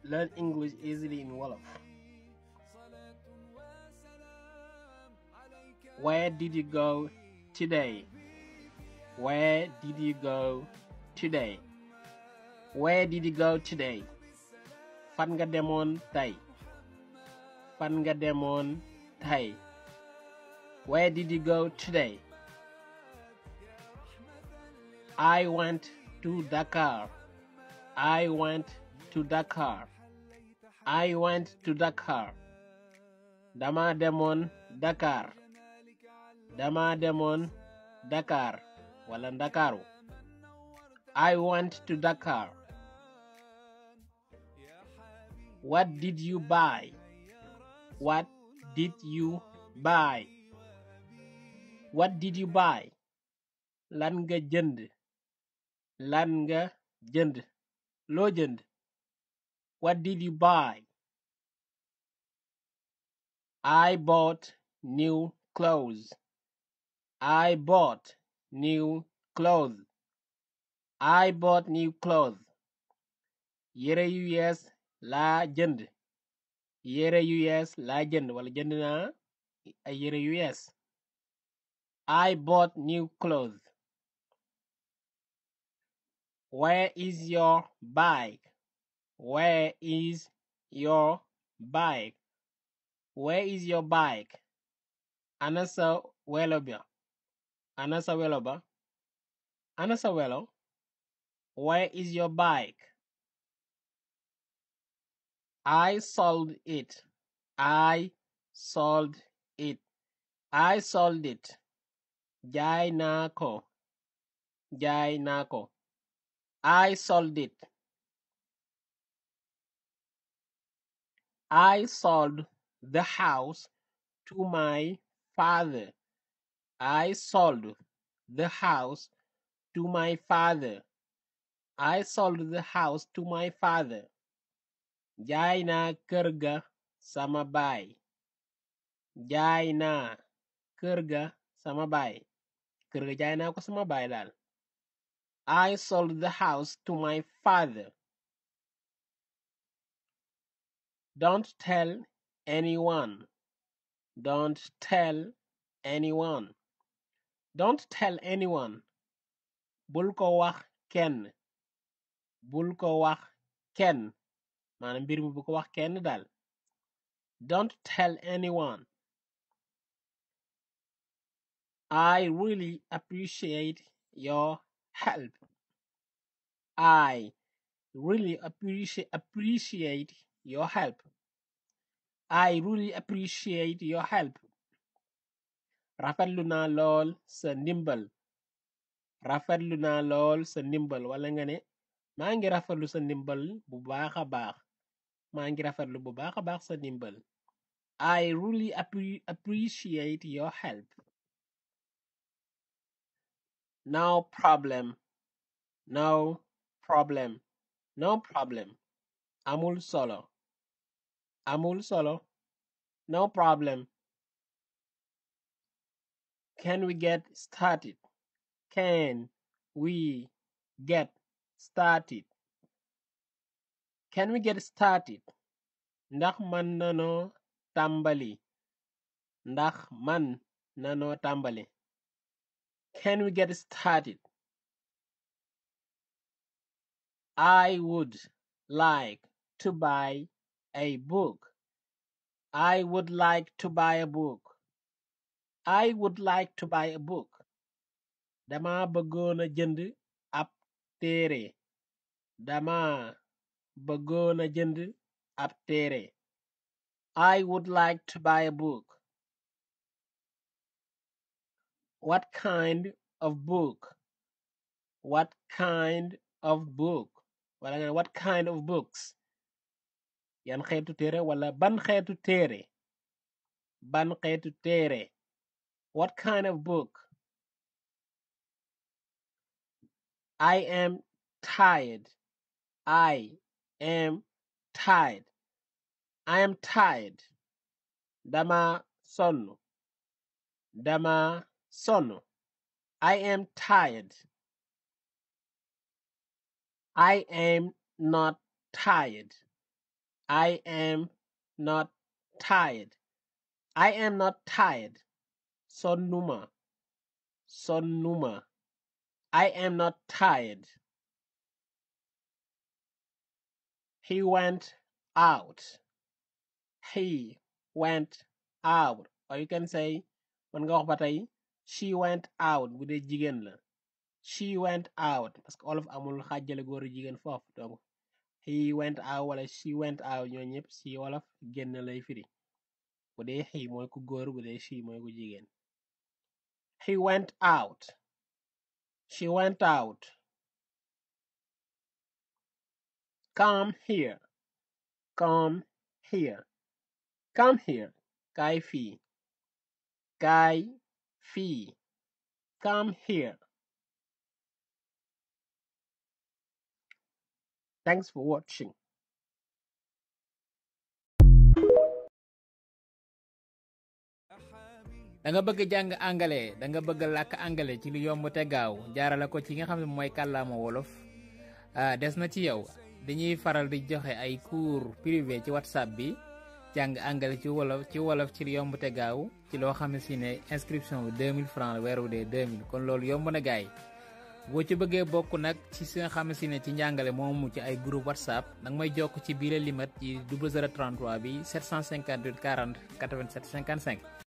Learn English easily in Wolof. Where did you go today? Where did you go today? Where did you go today? Fan nga demoon tey? Fan nga demoon tey? Where did you go today? I went to Dakar. I went to Dakar. I went to Dakar. Dama demoon Dakar. Dama demoon Dakar wala Ndakaaru. I went to Dakar. What did you buy? What did you buy? What did you buy? Lan nga jënd? Lan nga jënd? Loo jënd? What did you buy? I bought new clothes. I bought new clothes. I bought new clothes. Yére yu yees laa jënd. Yére yu yees laa jënd wala jënd naa ay yére yu yees. I bought new clothes. Where is your bike? Where is your bike? Where is your bike? Ana sa welo ba? Ana sa welo ba? Ana sa welo? Where is your bike? I sold it. I sold it. I sold it. Jaay naa ko. Jaay naa ko. I sold it. I sold the house to my father. I sold the house to my father. I sold the house to my father. Jaay naa kër ga sama baay. Jaay naa kër ga sama baay. Kër ga jaay naa ko sama baay daal. I sold the house to my father. Don't tell anyone. Don't tell anyone. Don't tell anyone. Bul ko wax kenn. Bul ko wax kenn. Maanaam mbir mi bu ko wax kenn daal. Don't tell anyone. I really appreciate your help. I really appreciate your help. I really appreciate your help. Rafetlu naa lool sa ndimbal. Rafetlu naa lool sa ndimbal wala nga ne maa ngi rafetlu sa ndimbal bu baax a baax. Maa ngi rafetlu bu baax a baax sa ndimbal. I really appreciate your help. No problem. No problem. No problem. Amul solo. Amul solo. No problem. Can we get started? Can we get started? Can we get started? Ndax man nanoo tàmbali. Ndax man nanoo tàmbali. Can we get started? I would like to buy a book. I would like to buy a book. I would like to buy a book. Dama bëggoona jënd ab téere. Dama bëggoona jënd ab téere. I would like to buy a book. What kind of book? What kind of book? Wala nga what kind of books? Yan xeetu téere wala ban xeetu téere? Ban xeetu téere? What kind of book? I am tired. I am tired. I am tired. Dama sonn. Dama sonn. I am tired. I am not tired. I am not tired. I am not tired. Sonnuma. Sonnuma. I am not tired. He went out. He went out. Or you can say, man nga wax ba tey, she went out bu dee jigéen la. She went out parce que olof amul xaajale góor jigéen foofu donc he went out wala she went out ñoo ñëpp si wolof génn lay firi bu dee he mooy ku góor bu dee she mooy ku jigéen. He went out. She went out. Come here. Come here. Come here. Kaay fii. Kaay fii. Come here. Thanks for watching. da nga bëgg jàng àngale da nga bëgg làkk àngale ci lu yomb te gaaw jaarale ko ci nga xam ne mooy kàllaama wolof des na ci yow dañuy faral di joxe ay cours privé ci whatsapp bi jàng àngale ci wolof ci lu yomb te gaaw ci loo xam ne si ne inscription bi 2000 francs weer wu dee 2000 kon loolu yomb na gaay boo ci bëggee bokk nag ci si nga xam ne si ne ci njàngale moomu ci ay groupe whatsapp danga may jokk ci biir limat ci 0033 bi 758 40 87 55